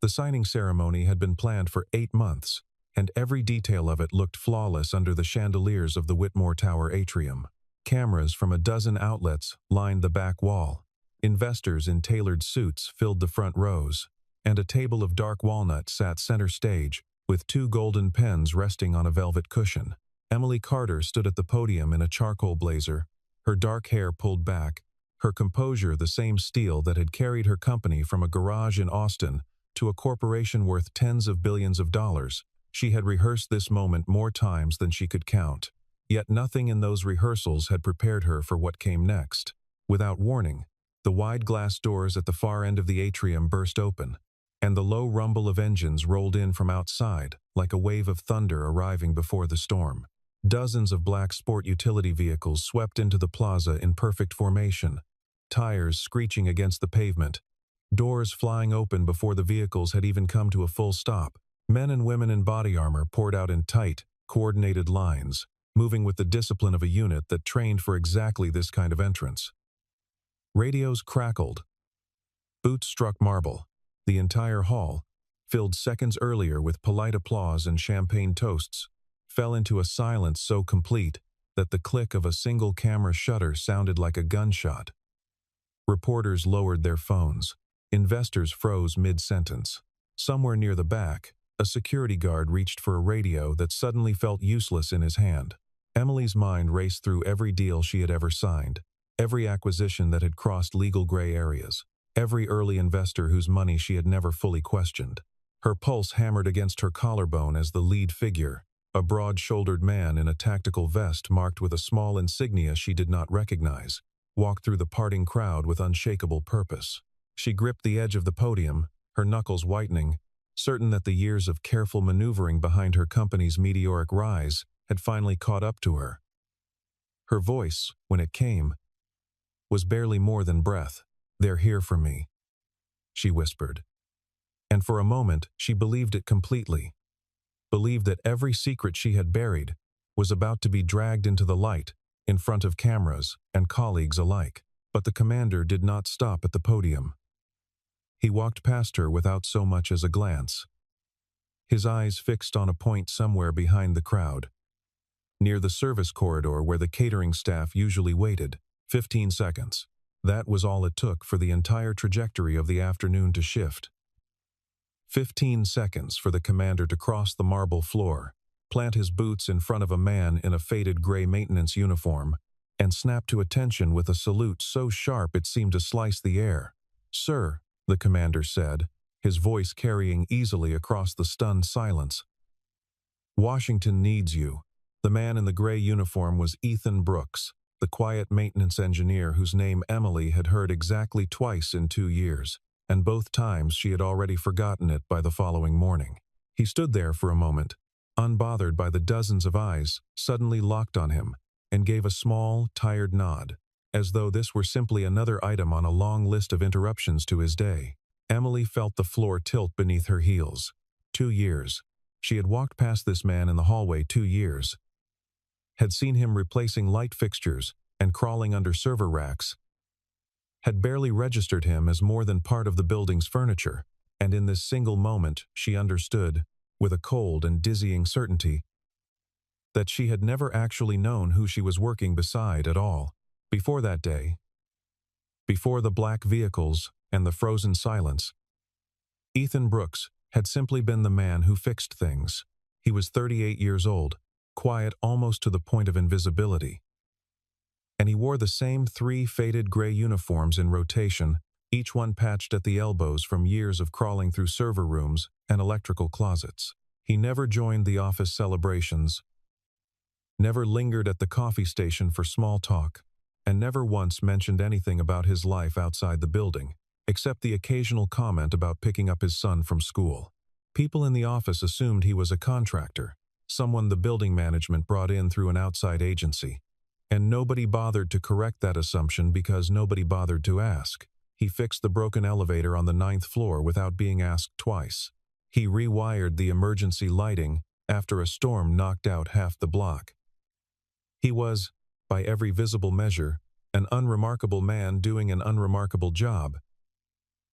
The signing ceremony had been planned for 8 months, and every detail of it looked flawless under the chandeliers of the Whitmore Tower atrium. Cameras from a dozen outlets lined the back wall. Investors in tailored suits filled the front rows, and a table of dark walnut sat center stage, with 2 golden pens resting on a velvet cushion. Emily Carter stood at the podium in a charcoal blazer, her dark hair pulled back, her composure the same steel that had carried her company from a garage in Austin to a corporation worth tens of billions of dollars. She had rehearsed this moment more times than she could count, yet nothing in those rehearsals had prepared her for what came next. Without warning, the wide glass doors at the far end of the atrium burst open, and the low rumble of engines rolled in from outside like a wave of thunder arriving before the storm. Dozens of black sport utility vehicles swept into the plaza in perfect formation, tires screeching against the pavement, doors flying open before the vehicles had even come to a full stop. Men and women in body armor poured out in tight, coordinated lines, moving with the discipline of a unit that trained for exactly this kind of entrance. Radios crackled. Boots struck marble. The entire hall, filled seconds earlier with polite applause and champagne toasts, fell into a silence so complete that the click of a single camera shutter sounded like a gunshot. Reporters lowered their phones. Investors froze mid-sentence. Somewhere near the back, a security guard reached for a radio that suddenly felt useless in his hand. Emily's mind raced through every deal she had ever signed, every acquisition that had crossed legal gray areas, every early investor whose money she had never fully questioned. Her pulse hammered against her collarbone as the lead figure, a broad-shouldered man in a tactical vest marked with a small insignia she did not recognize, walked through the parting crowd with unshakable purpose. She gripped the edge of the podium, her knuckles whitening, certain that the years of careful maneuvering behind her company's meteoric rise had finally caught up to her. Her voice, when it came, was barely more than breath. "They're here for me," she whispered. And for a moment, she believed it completely. Believed that every secret she had buried was about to be dragged into the light in front of cameras and colleagues alike. But the commander did not stop at the podium. He walked past her without so much as a glance, his eyes fixed on a point somewhere behind the crowd, near the service corridor where the catering staff usually waited. 15 seconds. That was all it took for the entire trajectory of the afternoon to shift. 15 seconds for the commander to cross the marble floor, plant his boots in front of a man in a faded gray maintenance uniform, and snap to attention with a salute so sharp it seemed to slice the air. "Sir," the commander said, his voice carrying easily across the stunned silence. "Washington needs you." The man in the gray uniform was Ethan Brooks, the quiet maintenance engineer whose name Emily had heard exactly twice in 2 years, and both times she had already forgotten it by the following morning. He stood there for a moment, unbothered by the dozens of eyes suddenly locked on him, and gave a small, tired nod, as though this were simply another item on a long list of interruptions to his day. Emily felt the floor tilt beneath her heels. 2 years. She had walked past this man in the hallway 2 years, had seen him replacing light fixtures and crawling under server racks, had barely registered him as more than part of the building's furniture, and in this single moment she understood, with a cold and dizzying certainty, that she had never actually known who she was working beside at all. Before that day, before the black vehicles and the frozen silence, Ethan Brooks had simply been the man who fixed things. He was 38 years old, quiet almost to the point of invisibility. And he wore the same 3 faded gray uniforms in rotation, each one patched at the elbows from years of crawling through server rooms and electrical closets. He never joined the office celebrations, never lingered at the coffee station for small talk, and never once mentioned anything about his life outside the building, except the occasional comment about picking up his son from school. People in the office assumed he was a contractor, someone the building management brought in through an outside agency. And nobody bothered to correct that assumption because nobody bothered to ask. He fixed the broken elevator on the 9th floor without being asked twice. He rewired the emergency lighting after a storm knocked out half the block. He was, by every visible measure, an unremarkable man doing an unremarkable job.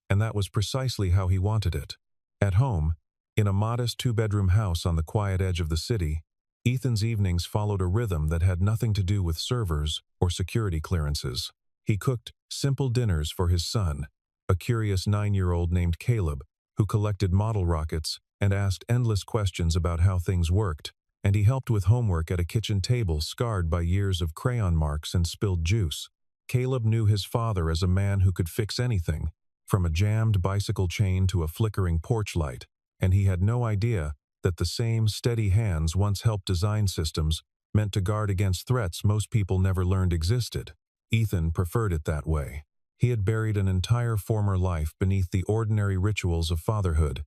And that was precisely how he wanted it. At home, in a modest two-bedroom house on the quiet edge of the city, Ethan's evenings followed a rhythm that had nothing to do with servers or security clearances. He cooked simple dinners for his son, a curious 9-year-old named Caleb, who collected model rockets and asked endless questions about how things worked, and he helped with homework at a kitchen table scarred by years of crayon marks and spilled juice. Caleb knew his father as a man who could fix anything, from a jammed bicycle chain to a flickering porch light, and he had no idea that the same steady hands once helped design systems meant to guard against threats most people never learned existed. Ethan preferred it that way. He had buried an entire former life beneath the ordinary rituals of fatherhood,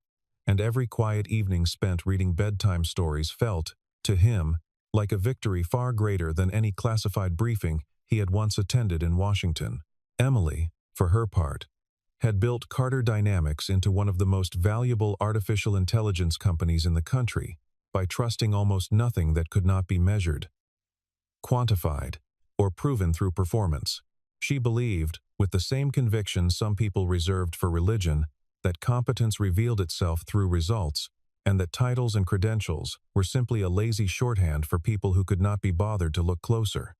and every quiet evening spent reading bedtime stories felt, to him, like a victory far greater than any classified briefing he had once attended in Washington. Emily, for her part, had built Carter Dynamics into one of the most valuable artificial intelligence companies in the country by trusting almost nothing that could not be measured, quantified, or proven through performance. She believed, with the same conviction some people reserved for religion, that competence revealed itself through results, and that titles and credentials were simply a lazy shorthand for people who could not be bothered to look closer.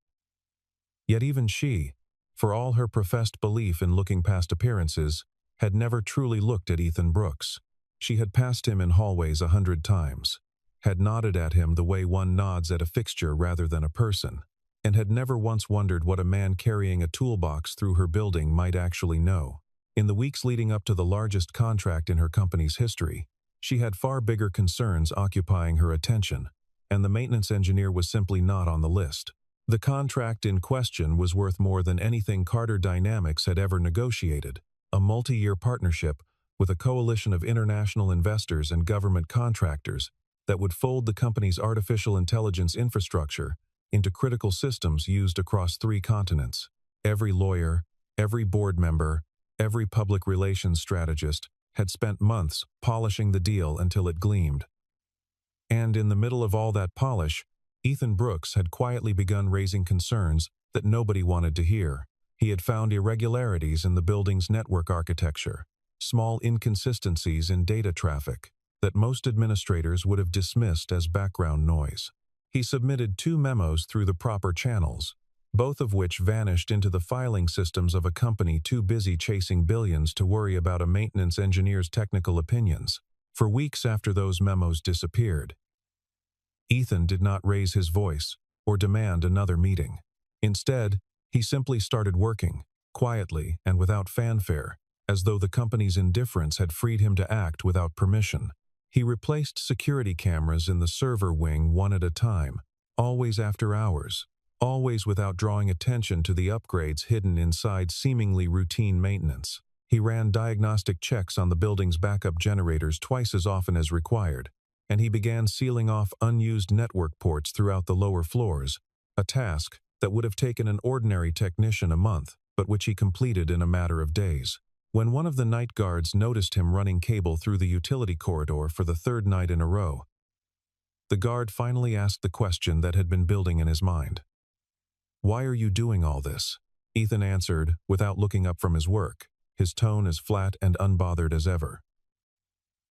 Yet even she, for all her professed belief in looking past appearances, had never truly looked at Ethan Brooks. She had passed him in hallways 100 times, had nodded at him the way one nods at a fixture rather than a person, and had never once wondered what a man carrying a toolbox through her building might actually know. In the weeks leading up to the largest contract in her company's history, she had far bigger concerns occupying her attention, and the maintenance engineer was simply not on the list. The contract in question was worth more than anything Carter Dynamics had ever negotiated, a multi-year partnership with a coalition of international investors and government contractors that would fold the company's artificial intelligence infrastructure into critical systems used across 3 continents. Every lawyer, every board member, every public relations strategist had spent months polishing the deal until it gleamed. And in the middle of all that polish, Ethan Brooks had quietly begun raising concerns that nobody wanted to hear. He had found irregularities in the building's network architecture, small inconsistencies in data traffic that most administrators would have dismissed as background noise. He submitted 2 memos through the proper channels, both of which vanished into the filing systems of a company too busy chasing billions to worry about a maintenance engineer's technical opinions. For weeks after those memos disappeared, Ethan did not raise his voice or demand another meeting. Instead, he simply started working, quietly and without fanfare, as though the company's indifference had freed him to act without permission. He replaced security cameras in the server wing one at a time, always after hours, always without drawing attention to the upgrades hidden inside seemingly routine maintenance. He ran diagnostic checks on the building's backup generators twice as often as required, and he began sealing off unused network ports throughout the lower floors, a task that would have taken an ordinary technician a month, but which he completed in a matter of days. When one of the night guards noticed him running cable through the utility corridor for the 3rd night in a row, the guard finally asked the question that had been building in his mind. "Why are you doing all this?" Ethan answered without looking up from his work, his tone as flat and unbothered as ever.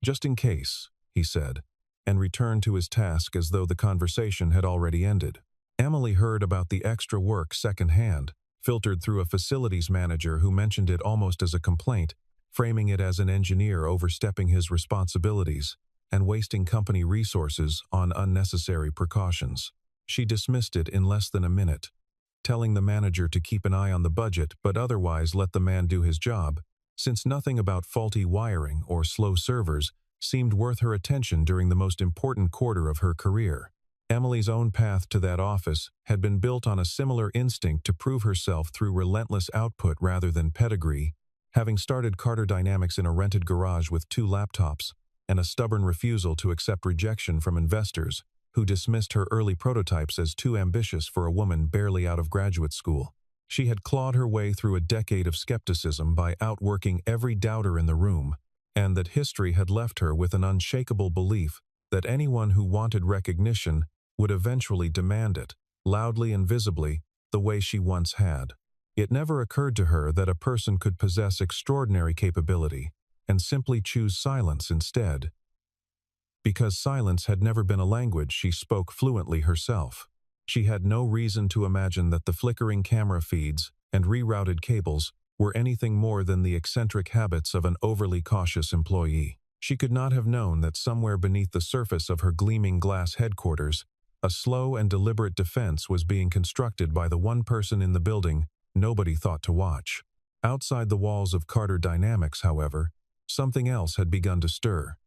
"Just in case," he said, and returned to his task as though the conversation had already ended. Emily heard about the extra work secondhand, filtered through a facilities manager who mentioned it almost as a complaint, framing it as an engineer overstepping his responsibilities and wasting company resources on unnecessary precautions. She dismissed it in less than a minute, telling the manager to keep an eye on the budget but otherwise let the man do his job, since nothing about faulty wiring or slow servers seemed worth her attention during the most important quarter of her career. Emily's own path to that office had been built on a similar instinct to prove herself through relentless output rather than pedigree, having started Carter Dynamics in a rented garage with 2 laptops and a stubborn refusal to accept rejection from investors who dismissed her early prototypes as too ambitious for a woman barely out of graduate school. She had clawed her way through a decade of skepticism by outworking every doubter in the room, and that history had left her with an unshakable belief that anyone who wanted recognition would eventually demand it, loudly and visibly, the way she once had. It never occurred to her that a person could possess extraordinary capability, and simply choose silence instead. Because silence had never been a language she spoke fluently herself. She had no reason to imagine that the flickering camera feeds and rerouted cables were anything more than the eccentric habits of an overly cautious employee. She could not have known that somewhere beneath the surface of her gleaming glass headquarters, a slow and deliberate defense was being constructed by the one person in the building nobody thought to watch. Outside the walls of Carter Dynamics, however, something else had begun to stir.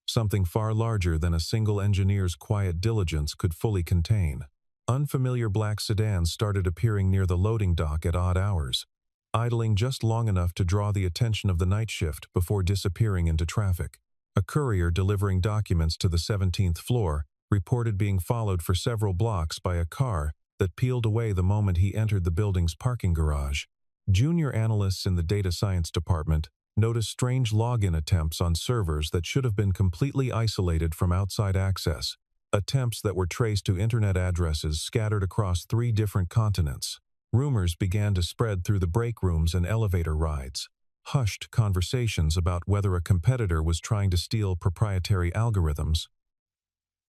Something far larger than a single engineer's quiet diligence could fully contain. Unfamiliar black sedans started appearing near the loading dock at odd hours, idling just long enough to draw the attention of the night shift before disappearing into traffic. A courier delivering documents to the 17th floor reported being followed for several blocks by a car that peeled away the moment he entered the building's parking garage. Junior analysts in the data science department noticed strange login attempts on servers that should have been completely isolated from outside access, attempts that were traced to internet addresses scattered across 3 different continents. Rumors began to spread through the break rooms and elevator rides. Hushed conversations about whether a competitor was trying to steal proprietary algorithms,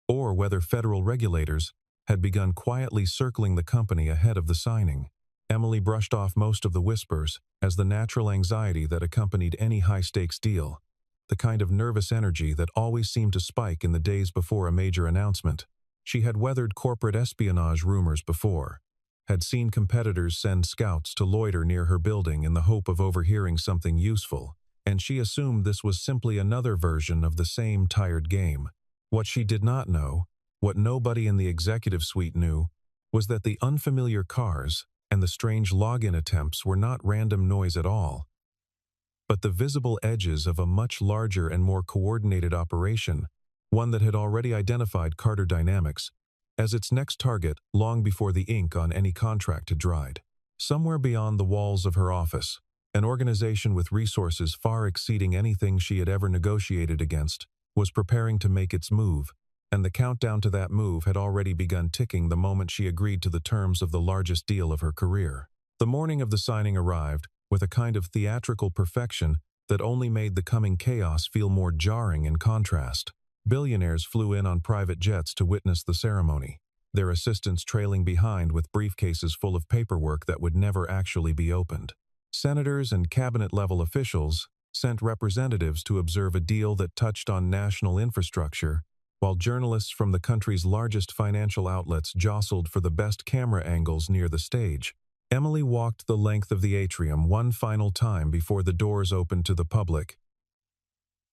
or whether federal regulators had begun quietly circling the company ahead of the signing. Emily brushed off most of the whispers as the natural anxiety that accompanied any high-stakes deal, the kind of nervous energy that always seemed to spike in the days before a major announcement. She had weathered corporate espionage rumors before, had seen competitors send scouts to loiter near her building in the hope of overhearing something useful, and she assumed this was simply another version of the same tired game. What she did not know, what nobody in the executive suite knew, was that the unfamiliar cars and the strange login attempts were not random noise at all, but the visible edges of a much larger and more coordinated operation, one that had already identified Carter Dynamics as its next target long before the ink on any contract had dried. Somewhere beyond the walls of her office, an organization with resources far exceeding anything she had ever negotiated against was preparing to make its move, and the countdown to that move had already begun ticking the moment she agreed to the terms of the largest deal of her career. The morning of the signing arrived with a kind of theatrical perfection that only made the coming chaos feel more jarring in contrast. Billionaires flew in on private jets to witness the ceremony, their assistants trailing behind with briefcases full of paperwork that would never actually be opened. Senators and cabinet-level officials sent representatives to observe a deal that touched on national infrastructure, while journalists from the country's largest financial outlets jostled for the best camera angles near the stage. Emily walked the length of the atrium one final time before the doors opened to the public,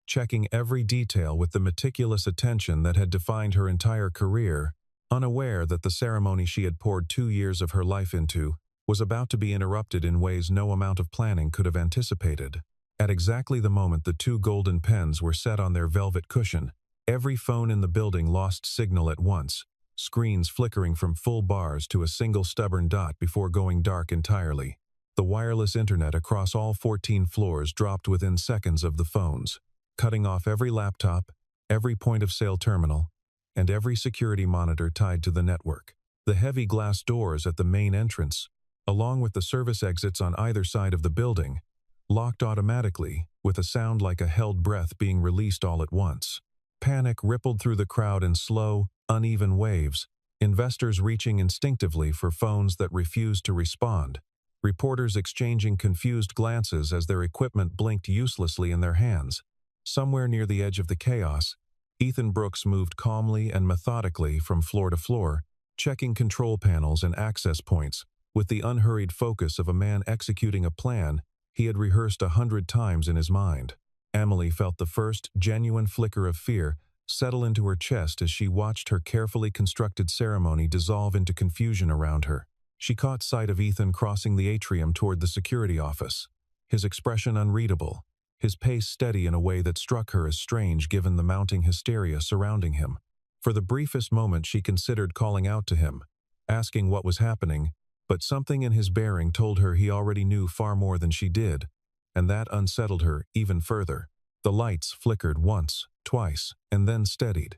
checking every detail with the meticulous attention that had defined her entire career, unaware that the ceremony she had poured 2 years of her life into was about to be interrupted in ways no amount of planning could have anticipated. At exactly the moment the 2 golden pens were set on their velvet cushion, every phone in the building lost signal at once, screens flickering from full bars to a single stubborn dot before going dark entirely. The wireless internet across all 14 floors dropped within seconds of the phones, cutting off every laptop, every point-of-sale terminal, and every security monitor tied to the network. The heavy glass doors at the main entrance, along with the service exits on either side of the building, locked automatically, with a sound like a held breath being released all at once. Panic rippled through the crowd in slow, uneven waves, investors reaching instinctively for phones that refused to respond, reporters exchanging confused glances as their equipment blinked uselessly in their hands. Somewhere near the edge of the chaos, Ethan Brooks moved calmly and methodically from floor to floor, checking control panels and access points with the unhurried focus of a man executing a plan he had rehearsed 100 times in his mind. Emily felt the first genuine flicker of fear settle into her chest as she watched her carefully constructed ceremony dissolve into confusion around her. She caught sight of Ethan crossing the atrium toward the security office, his expression unreadable, his pace steady in a way that struck her as strange given the mounting hysteria surrounding him. For the briefest moment she considered calling out to him, asking what was happening, but something in his bearing told her he already knew far more than she did, and that unsettled her even further. The lights flickered once, twice, and then steadied,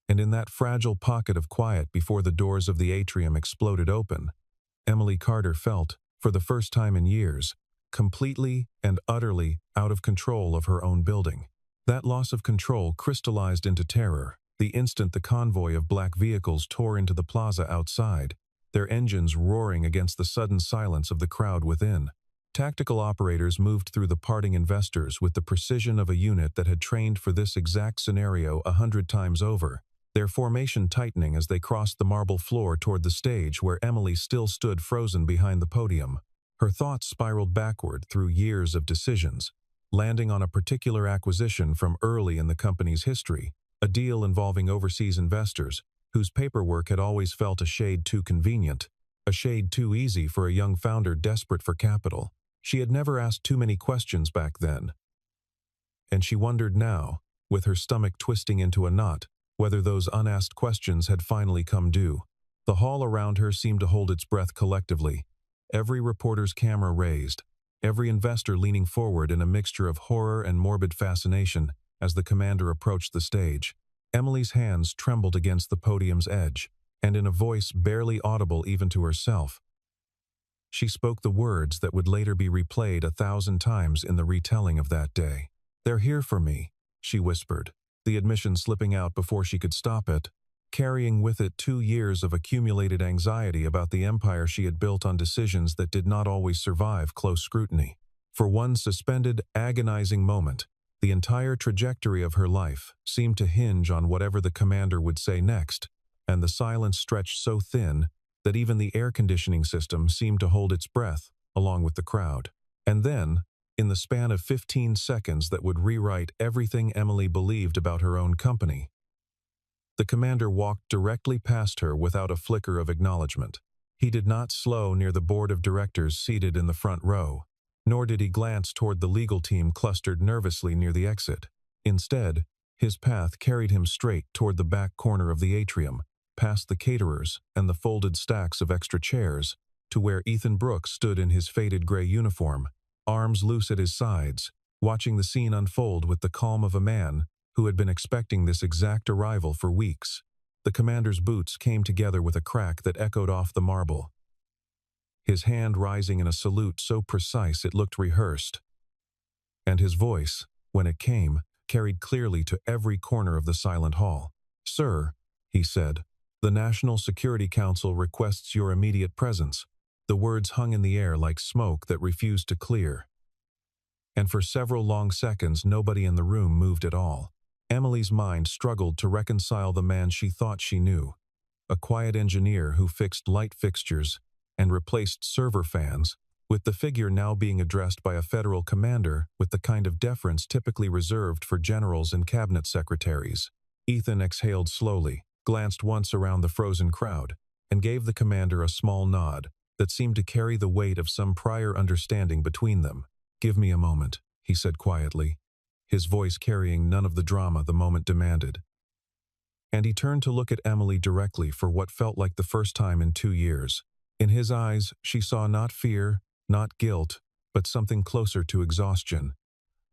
and in that fragile pocket of quiet before the doors of the atrium exploded open, Emily Carter felt, for the first time in years, completely and utterly out of control of her own building. That loss of control crystallized into terror the instant the convoy of black vehicles tore into the plaza outside, their engines roaring against the sudden silence of the crowd within. Tactical operators moved through the parting investors with the precision of a unit that had trained for this exact scenario 100 times over, their formation tightening as they crossed the marble floor toward the stage where Emily still stood frozen behind the podium. Her thoughts spiraled backward through years of decisions, landing on a particular acquisition from early in the company's history, a deal involving overseas investors, whose paperwork had always felt a shade too convenient, a shade too easy for a young founder desperate for capital. She had never asked too many questions back then, and she wondered now, with her stomach twisting into a knot, whether those unasked questions had finally come due. The hall around her seemed to hold its breath collectively, every reporter's camera raised, every investor leaning forward in a mixture of horror and morbid fascination as the commander approached the stage. Emily's hands trembled against the podium's edge, and in a voice barely audible even to herself, she spoke the words that would later be replayed 1,000 times in the retelling of that day. "They're here for me," she whispered, the admission slipping out before she could stop it, carrying with it 2 years of accumulated anxiety about the empire she had built on decisions that did not always survive close scrutiny. For one suspended, agonizing moment, the entire trajectory of her life seemed to hinge on whatever the commander would say next, and the silence stretched so thin that even the air conditioning system seemed to hold its breath, along with the crowd. And then, in the span of 15 seconds that would rewrite everything Emily believed about her own company, the commander walked directly past her without a flicker of acknowledgement. He did not slow near the board of directors seated in the front row, nor did he glance toward the legal team clustered nervously near the exit. Instead, his path carried him straight toward the back corner of the atrium, past the caterers and the folded stacks of extra chairs, to where Ethan Brooks stood in his faded gray uniform, arms loose at his sides, watching the scene unfold with the calm of a man who had been expecting this exact arrival for weeks. The commander's boots came together with a crack that echoed off the marble, his hand rising in a salute so precise it looked rehearsed. And his voice, when it came, carried clearly to every corner of the silent hall. "Sir," he said, "the National Security Council requests your immediate presence." The words hung in the air like smoke that refused to clear. And for several long seconds nobody in the room moved at all. Emily's mind struggled to reconcile the man she thought she knew, a quiet engineer who fixed light fixtures and replaced server fans, with the figure now being addressed by a federal commander with the kind of deference typically reserved for generals and cabinet secretaries. Ethan exhaled slowly, glanced once around the frozen crowd, and gave the commander a small nod that seemed to carry the weight of some prior understanding between them. "Give me a moment," he said quietly, his voice carrying none of the drama the moment demanded. And he turned to look at Emily directly for what felt like the first time in 2 years. In his eyes, she saw not fear, not guilt, but something closer to exhaustion.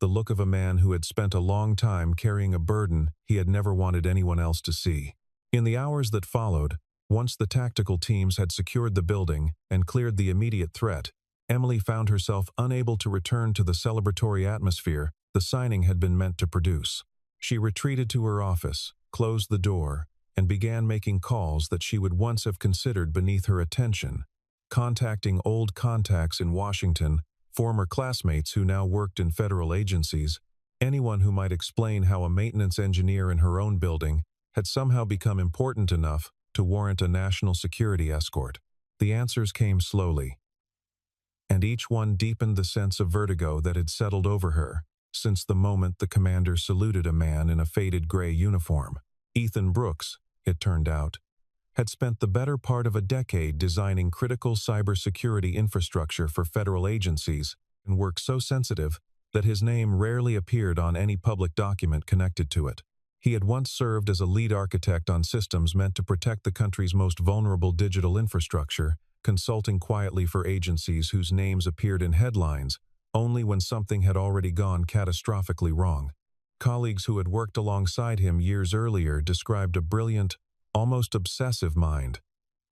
The look of a man who had spent a long time carrying a burden he had never wanted anyone else to see. In the hours that followed, once the tactical teams had secured the building and cleared the immediate threat, Emily found herself unable to return to the celebratory atmosphere the signing had been meant to produce. She retreated to her office, closed the door, and began making calls that she would once have considered beneath her attention, contacting old contacts in Washington, former classmates who now worked in federal agencies, anyone who might explain how a maintenance engineer in her own building had somehow become important enough to warrant a national security escort. The answers came slowly, and each one deepened the sense of vertigo that had settled over her since the moment the commander saluted a man in a faded gray uniform. Ethan Brooks, it turned out, had spent the better part of a decade designing critical cybersecurity infrastructure for federal agencies and work so sensitive that his name rarely appeared on any public document connected to it. He had once served as a lead architect on systems meant to protect the country's most vulnerable digital infrastructure, consulting quietly for agencies whose names appeared in headlines only when something had already gone catastrophically wrong. Colleagues who had worked alongside him years earlier described a brilliant, almost obsessive mind,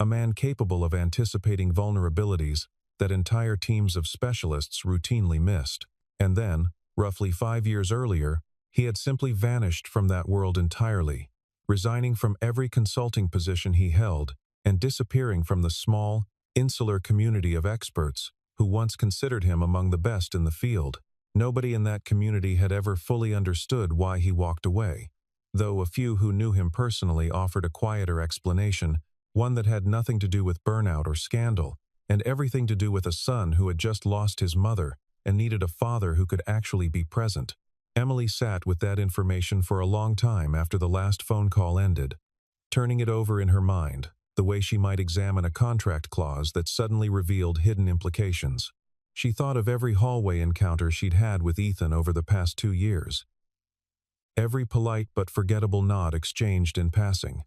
a man capable of anticipating vulnerabilities that entire teams of specialists routinely missed. And then, roughly 5 years earlier, he had simply vanished from that world entirely, resigning from every consulting position he held and disappearing from the small, insular community of experts who once considered him among the best in the field. Nobody in that community had ever fully understood why he walked away, though a few who knew him personally offered a quieter explanation, one that had nothing to do with burnout or scandal, and everything to do with a son who had just lost his mother and needed a father who could actually be present. Emily sat with that information for a long time after the last phone call ended, turning it over in her mind, the way she might examine a contract clause that suddenly revealed hidden implications. She thought of every hallway encounter she'd had with Ethan over the past 2 years. Every polite but forgettable nod exchanged in passing.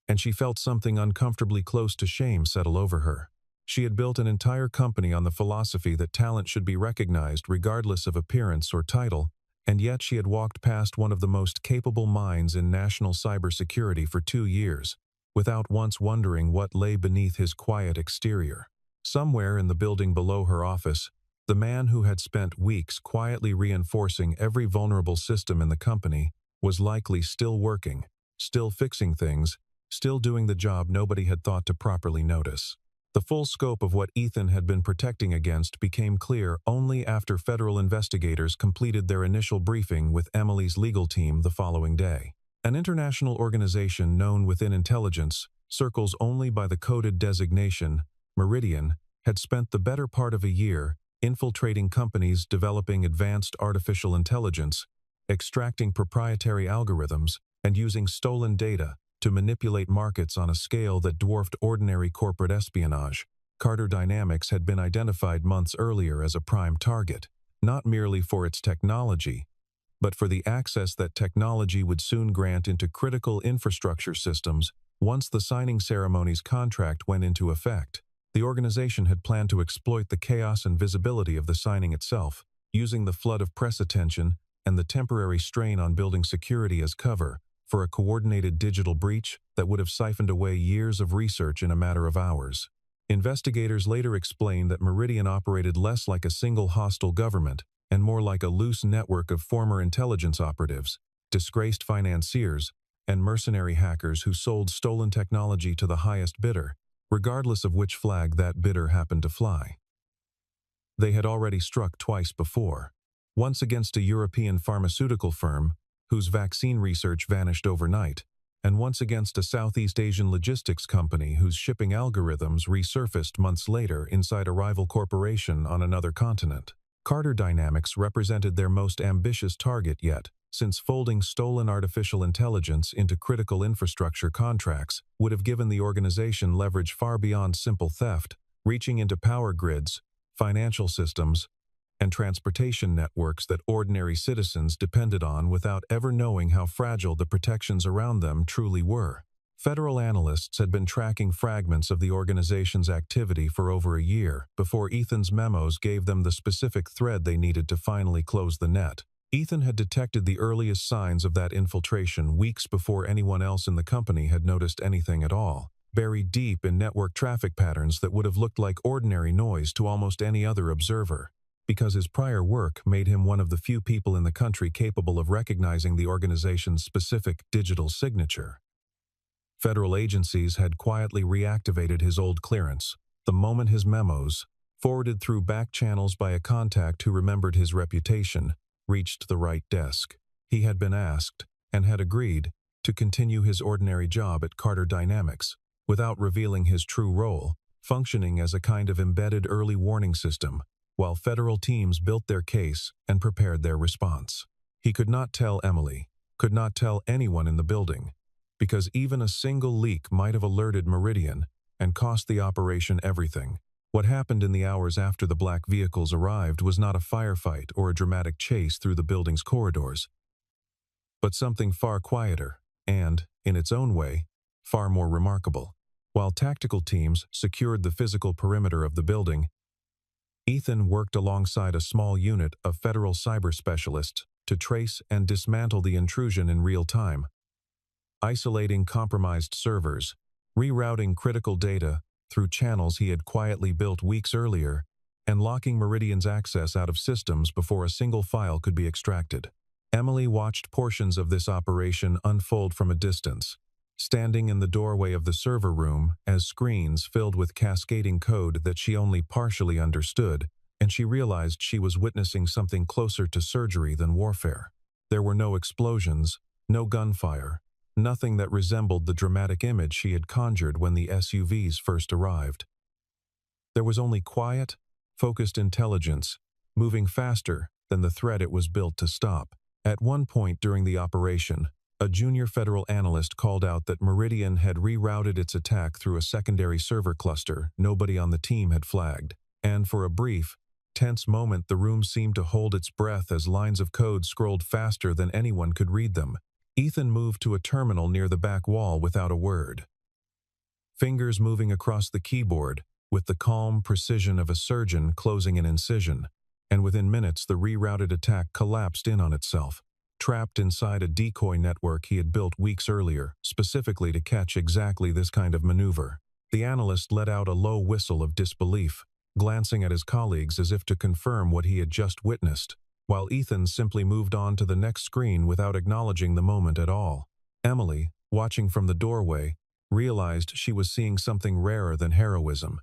And she felt something uncomfortably close to shame settle over her. She had built an entire company on the philosophy that talent should be recognized regardless of appearance or title, and yet she had walked past one of the most capable minds in national cybersecurity for 2 years, without once wondering what lay beneath his quiet exterior. Somewhere in the building below her office, the man who had spent weeks quietly reinforcing every vulnerable system in the company was likely still working, still fixing things, still doing the job nobody had thought to properly notice. The full scope of what Ethan had been protecting against became clear only after federal investigators completed their initial briefing with Emily's legal team the following day. An international organization known within intelligence circles only by the coded designation Meridian had spent the better part of a year infiltrating companies developing advanced artificial intelligence, extracting proprietary algorithms, and using stolen data to manipulate markets on a scale that dwarfed ordinary corporate espionage. Carter Dynamics had been identified months earlier as a prime target, not merely for its technology, but for the access that technology would soon grant into critical infrastructure systems once the signing ceremony's contract went into effect. The organization had planned to exploit the chaos and visibility of the signing itself, using the flood of press attention and the temporary strain on building security as cover for a coordinated digital breach that would have siphoned away years of research in a matter of hours. Investigators later explained that Meridian operated less like a single hostile government and more like a loose network of former intelligence operatives, disgraced financiers, and mercenary hackers who sold stolen technology to the highest bidder, regardless of which flag that bidder happened to fly. They had already struck twice before, once against a European pharmaceutical firm whose vaccine research vanished overnight, and once against a Southeast Asian logistics company whose shipping algorithms resurfaced months later inside a rival corporation on another continent. Carter Dynamics represented their most ambitious target yet, since folding stolen artificial intelligence into critical infrastructure contracts would have given the organization leverage far beyond simple theft, reaching into power grids, financial systems, and transportation networks that ordinary citizens depended on without ever knowing how fragile the protections around them truly were. Federal analysts had been tracking fragments of the organization's activity for over a year before Ethan's memos gave them the specific thread they needed to finally close the net. Ethan had detected the earliest signs of that infiltration weeks before anyone else in the company had noticed anything at all, buried deep in network traffic patterns that would have looked like ordinary noise to almost any other observer, because his prior work made him one of the few people in the country capable of recognizing the organization's specific digital signature. Federal agencies had quietly reactivated his old clearance the moment his memos, forwarded through back channels by a contact who remembered his reputation, reached the right desk. He had been asked, and had agreed, to continue his ordinary job at Carter Dynamics, without revealing his true role, functioning as a kind of embedded early warning system, while federal teams built their case and prepared their response. He could not tell Emily, could not tell anyone in the building, because even a single leak might have alerted Meridian and cost the operation everything. What happened in the hours after the black vehicles arrived was not a firefight or a dramatic chase through the building's corridors, but something far quieter and, in its own way, far more remarkable. While tactical teams secured the physical perimeter of the building, Ethan worked alongside a small unit of federal cyber specialists to trace and dismantle the intrusion in real time, isolating compromised servers, rerouting critical data, through channels he had quietly built weeks earlier, and locking Meridian's access out of systems before a single file could be extracted. Emily watched portions of this operation unfold from a distance, standing in the doorway of the server room as screens filled with cascading code that she only partially understood, and she realized she was witnessing something closer to surgery than warfare. There were no explosions, no gunfire, nothing that resembled the dramatic image she had conjured when the SUVs first arrived. There was only quiet, focused intelligence, moving faster than the threat it was built to stop. At one point during the operation, a junior federal analyst called out that Meridian had rerouted its attack through a secondary server cluster nobody on the team had flagged, and for a brief, tense moment the room seemed to hold its breath as lines of code scrolled faster than anyone could read them. Ethan moved to a terminal near the back wall without a word. Fingers moving across the keyboard, with the calm precision of a surgeon closing an incision, and within minutes the rerouted attack collapsed in on itself, trapped inside a decoy network he had built weeks earlier, specifically to catch exactly this kind of maneuver. The analyst let out a low whistle of disbelief, glancing at his colleagues as if to confirm what he had just witnessed, while Ethan simply moved on to the next screen without acknowledging the moment at all. Emily, watching from the doorway, realized she was seeing something rarer than heroism.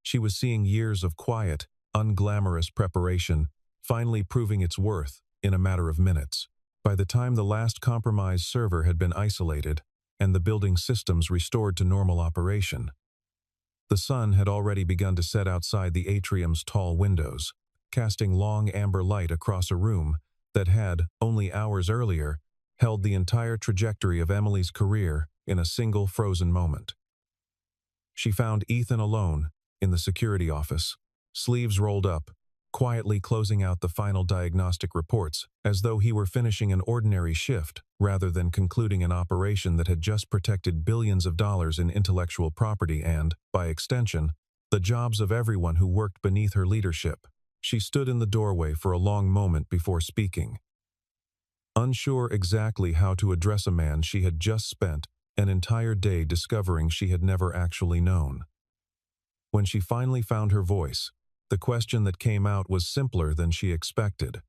She was seeing years of quiet, unglamorous preparation, finally proving its worth in a matter of minutes. By the time the last compromised server had been isolated and the building's systems restored to normal operation, the sun had already begun to set outside the atrium's tall windows, casting long amber light across a room that had, only hours earlier, held the entire trajectory of Emily's career in a single frozen moment. She found Ethan alone in the security office, sleeves rolled up, quietly closing out the final diagnostic reports as though he were finishing an ordinary shift rather than concluding an operation that had just protected billions of dollars in intellectual property and, by extension, the jobs of everyone who worked beneath her leadership. She stood in the doorway for a long moment before speaking, unsure exactly how to address a man she had just spent an entire day discovering she had never actually known. When she finally found her voice, the question that came out was simpler than she expected.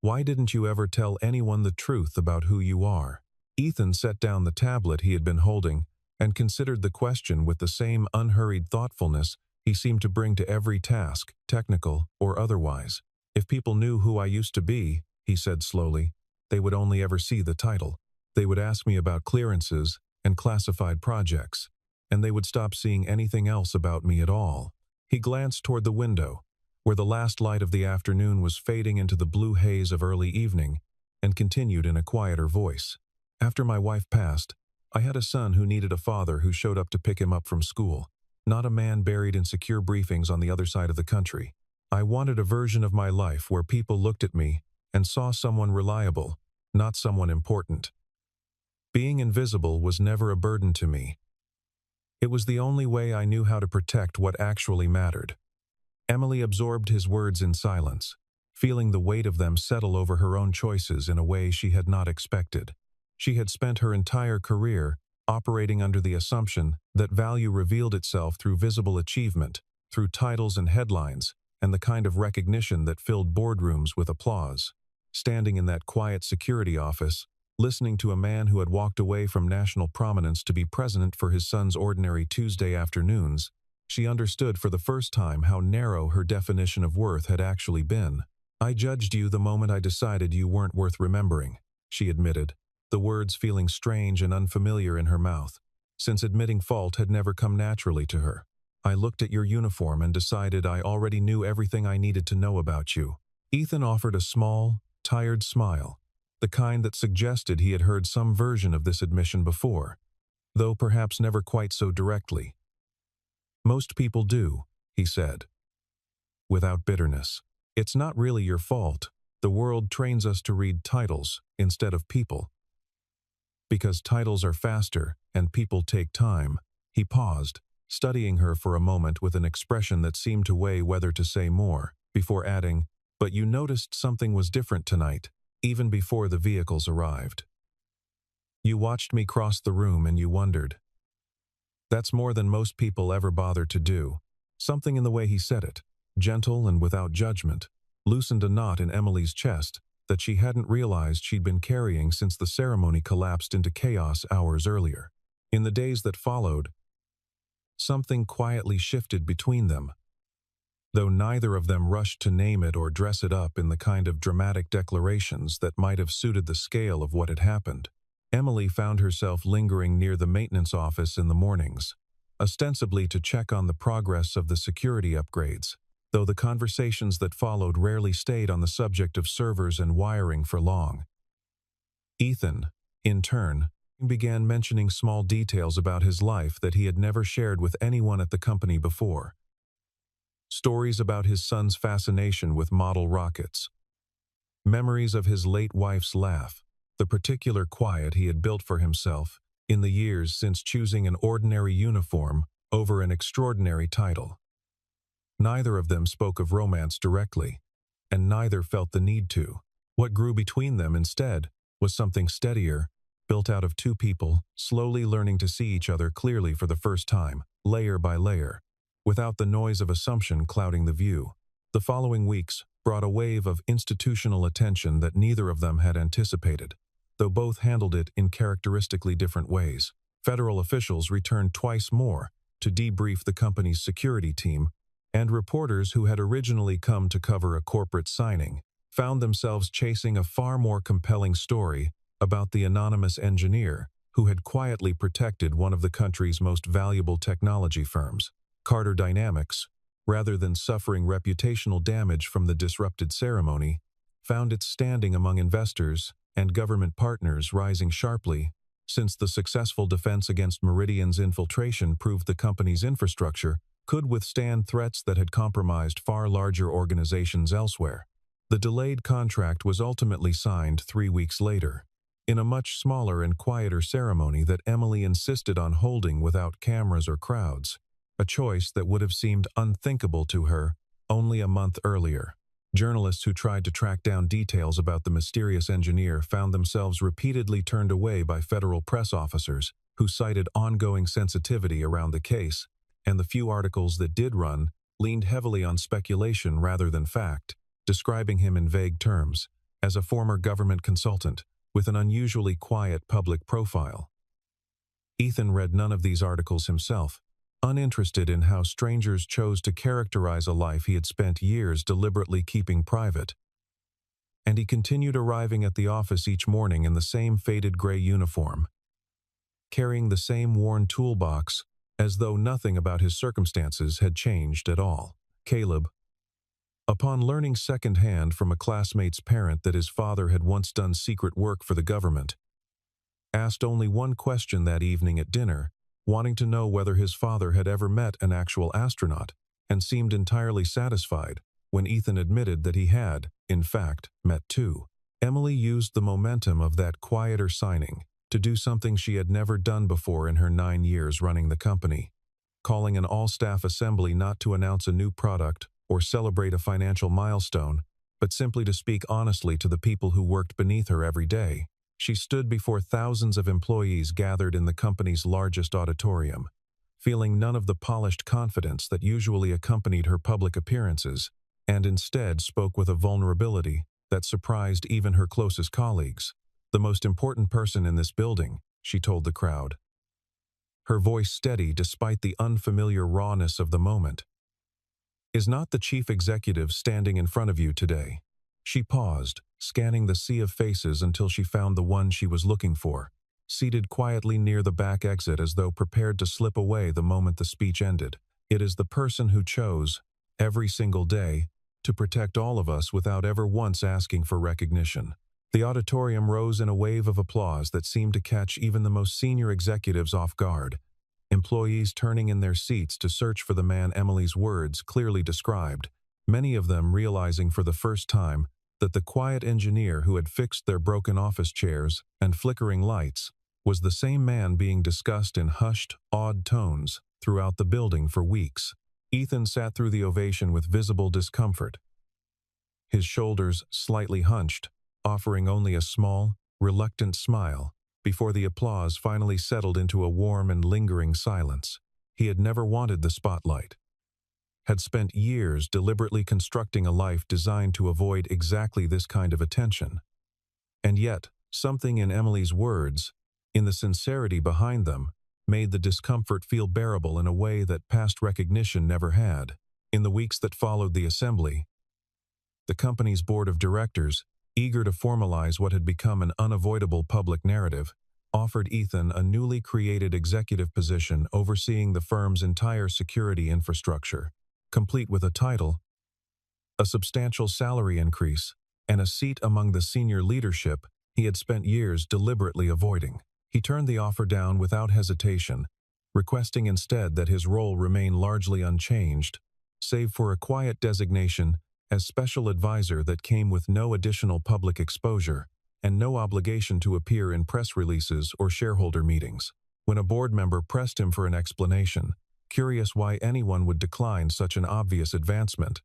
Why didn't you ever tell anyone the truth about who you are? Ethan set down the tablet he had been holding and considered the question with the same unhurried thoughtfulness he seemed to bring to every task, technical or otherwise. If people knew who I used to be, he said slowly, they would only ever see the title. They would ask me about clearances and classified projects, and they would stop seeing anything else about me at all. He glanced toward the window, where the last light of the afternoon was fading into the blue haze of early evening, and continued in a quieter voice. After my wife passed, I had a son who needed a father who showed up to pick him up from school, not a man buried in secure briefings on the other side of the country. I wanted a version of my life where people looked at me and saw someone reliable, not someone important. Being invisible was never a burden to me. It was the only way I knew how to protect what actually mattered. Emily absorbed his words in silence, feeling the weight of them settle over her own choices in a way she had not expected. She had spent her entire career operating under the assumption that value revealed itself through visible achievement, through titles and headlines, and the kind of recognition that filled boardrooms with applause. Standing in that quiet security office, listening to a man who had walked away from national prominence to be president for his son's ordinary Tuesday afternoons, she understood for the first time how narrow her definition of worth had actually been. I judged you the moment I decided you weren't worth remembering, she admitted, the words feeling strange and unfamiliar in her mouth, since admitting fault had never come naturally to her. I looked at your uniform and decided I already knew everything I needed to know about you. Ethan offered a small, tired smile, the kind that suggested he had heard some version of this admission before, though perhaps never quite so directly. Most people do, he said, without bitterness. It's not really your fault. The world trains us to read titles instead of people. Because titles are faster and people take time. He paused, studying her for a moment with an expression that seemed to weigh whether to say more, before adding, but you noticed something was different tonight, even before the vehicles arrived. You watched me cross the room and you wondered. That's more than most people ever bother to do. Something in the way he said it, gentle and without judgment, loosened a knot in Emily's chest that she hadn't realized she'd been carrying since the ceremony collapsed into chaos hours earlier. In the days that followed, something quietly shifted between them. Though neither of them rushed to name it or dress it up in the kind of dramatic declarations that might have suited the scale of what had happened, Emily found herself lingering near the maintenance office in the mornings, ostensibly to check on the progress of the security upgrades, though the conversations that followed rarely stayed on the subject of servers and wiring for long. Ethan, in turn, began mentioning small details about his life that he had never shared with anyone at the company before. Stories about his son's fascination with model rockets, memories of his late wife's laugh, the particular quiet he had built for himself in the years since choosing an ordinary uniform over an extraordinary title. Neither of them spoke of romance directly, and neither felt the need to. What grew between them instead was something steadier, built out of two people, slowly learning to see each other clearly for the first time, layer by layer, without the noise of assumption clouding the view. The following weeks brought a wave of institutional attention that neither of them had anticipated, though both handled it in characteristically different ways. Federal officials returned twice more to debrief the company's security team, and reporters who had originally come to cover a corporate signing found themselves chasing a far more compelling story about the anonymous engineer who had quietly protected one of the country's most valuable technology firms. Carter Dynamics, rather than suffering reputational damage from the disrupted ceremony, found its standing among investors and government partners rising sharply, since the successful defense against Meridian's infiltration proved the company's infrastructure could withstand threats that had compromised far larger organizations elsewhere. The delayed contract was ultimately signed 3 weeks later, in a much smaller and quieter ceremony that Emily insisted on holding without cameras or crowds, a choice that would have seemed unthinkable to her only a month earlier. Journalists who tried to track down details about the mysterious engineer found themselves repeatedly turned away by federal press officers who cited ongoing sensitivity around the case, and the few articles that did run leaned heavily on speculation rather than fact, describing him in vague terms as a former government consultant with an unusually quiet public profile. Ethan read none of these articles himself, uninterested in how strangers chose to characterize a life he had spent years deliberately keeping private. And he continued arriving at the office each morning in the same faded gray uniform, carrying the same worn toolbox, as though nothing about his circumstances had changed at all. Caleb, upon learning secondhand from a classmate's parent that his father had once done secret work for the government, asked only one question that evening at dinner, wanting to know whether his father had ever met an actual astronaut, and seemed entirely satisfied when Ethan admitted that he had, in fact, met two. Emily used the momentum of that quieter signing to do something she had never done before in her 9 years running the company, calling an all-staff assembly not to announce a new product or celebrate a financial milestone, but simply to speak honestly to the people who worked beneath her every day. She stood before thousands of employees gathered in the company's largest auditorium, feeling none of the polished confidence that usually accompanied her public appearances, and instead spoke with a vulnerability that surprised even her closest colleagues. "The most important person in this building," she told the crowd, her voice steady despite the unfamiliar rawness of the moment, "is not the chief executive standing in front of you today." She paused, scanning the sea of faces until she found the one she was looking for, seated quietly near the back exit as though prepared to slip away the moment the speech ended. "It is the person who chose, every single day, to protect all of us without ever once asking for recognition." The auditorium rose in a wave of applause that seemed to catch even the most senior executives off guard, employees turning in their seats to search for the man Emily's words clearly described, many of them realizing for the first time that the quiet engineer who had fixed their broken office chairs and flickering lights was the same man being discussed in hushed, awed tones throughout the building for weeks. Ethan sat through the ovation with visible discomfort, his shoulders slightly hunched, offering only a small, reluctant smile, before the applause finally settled into a warm and lingering silence. He had never wanted the spotlight, had spent years deliberately constructing a life designed to avoid exactly this kind of attention. And yet, something in Emily's words, in the sincerity behind them, made the discomfort feel bearable in a way that past recognition never had. In the weeks that followed the assembly, the company's board of directors, eager to formalize what had become an unavoidable public narrative, offered Ethan a newly created executive position overseeing the firm's entire security infrastructure, complete with a title, a substantial salary increase, and a seat among the senior leadership he had spent years deliberately avoiding. He turned the offer down without hesitation, requesting instead that his role remain largely unchanged, save for a quiet designation as special advisor that came with no additional public exposure and no obligation to appear in press releases or shareholder meetings. When a board member pressed him for an explanation, curious why anyone would decline such an obvious advancement,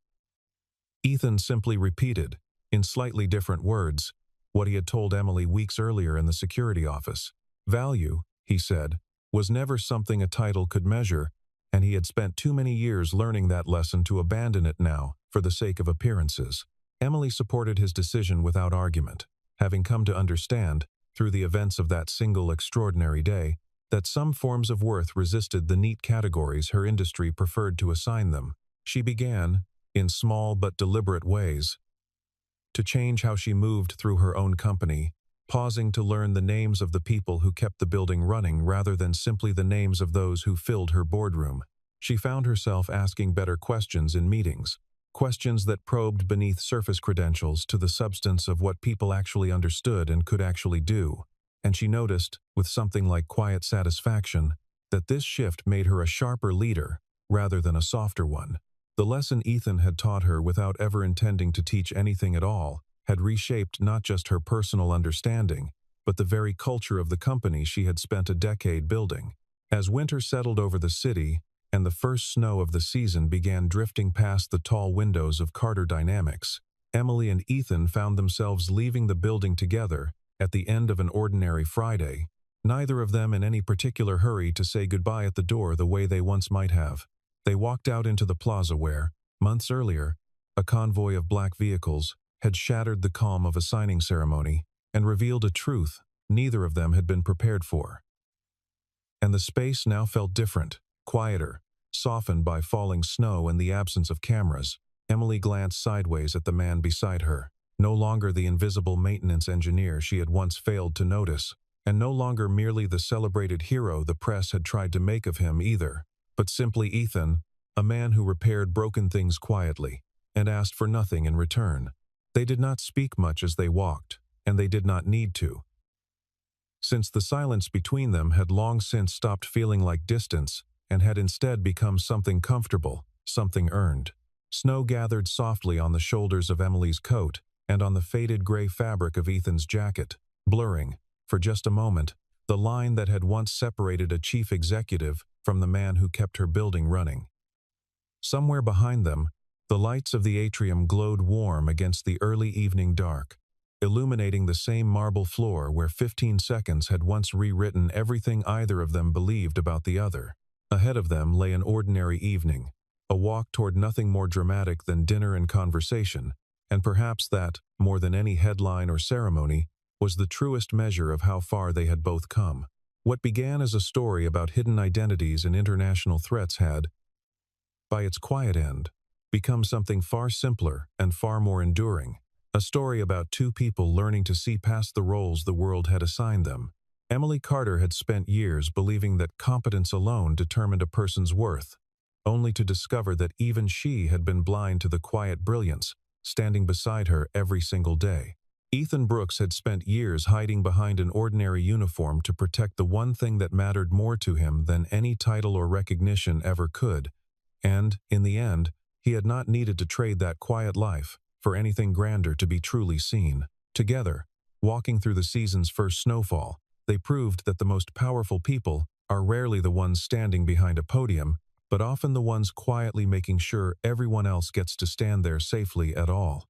Ethan simply repeated, in slightly different words, what he had told Emily weeks earlier in the security office. Value, he said, was never something a title could measure, and he had spent too many years learning that lesson to abandon it now for the sake of appearances. Emily supported his decision without argument, having come to understand, through the events of that single extraordinary day, that some forms of worth resisted the neat categories her industry preferred to assign them. She began, in small but deliberate ways, to change how she moved through her own company, pausing to learn the names of the people who kept the building running rather than simply the names of those who filled her boardroom. She found herself asking better questions in meetings, questions that probed beneath surface credentials to the substance of what people actually understood and could actually do. And she noticed, with something like quiet satisfaction, that this shift made her a sharper leader rather than a softer one. The lesson Ethan had taught her without ever intending to teach anything at all had reshaped not just her personal understanding, but the very culture of the company she had spent a decade building. As winter settled over the city and the first snow of the season began drifting past the tall windows of Carter Dynamics, Emily and Ethan found themselves leaving the building together at the end of an ordinary Friday, neither of them in any particular hurry to say goodbye at the door the way they once might have. They walked out into the plaza where, months earlier, a convoy of black vehicles had shattered the calm of a signing ceremony and revealed a truth neither of them had been prepared for. And the space now felt different, quieter, softened by falling snow and the absence of cameras. Emily glanced sideways at the man beside her, no longer the invisible maintenance engineer she had once failed to notice, and no longer merely the celebrated hero the press had tried to make of him either, but simply Ethan, a man who repaired broken things quietly and asked for nothing in return. They did not speak much as they walked, and they did not need to, since the silence between them had long since stopped feeling like distance and had instead become something comfortable, something earned. Snow gathered softly on the shoulders of Emily's coat and on the faded gray fabric of Ethan's jacket, blurring, for just a moment, the line that had once separated a chief executive from the man who kept her building running. Somewhere behind them, the lights of the atrium glowed warm against the early evening dark, illuminating the same marble floor where 15 seconds had once rewritten everything either of them believed about the other. Ahead of them lay an ordinary evening, a walk toward nothing more dramatic than dinner and conversation, and perhaps that, more than any headline or ceremony, was the truest measure of how far they had both come. What began as a story about hidden identities and international threats had, by its quiet end, become something far simpler and far more enduring. A story about two people learning to see past the roles the world had assigned them. Emily Carter had spent years believing that competence alone determined a person's worth, only to discover that even she had been blind to the quiet brilliance standing beside her every single day. Ethan Brooks had spent years hiding behind an ordinary uniform to protect the one thing that mattered more to him than any title or recognition ever could, and, in the end, he had not needed to trade that quiet life for anything grander to be truly seen. Together, walking through the season's first snowfall, they proved that the most powerful people are rarely the ones standing behind a podium, but often the ones quietly making sure everyone else gets to stand there safely at all.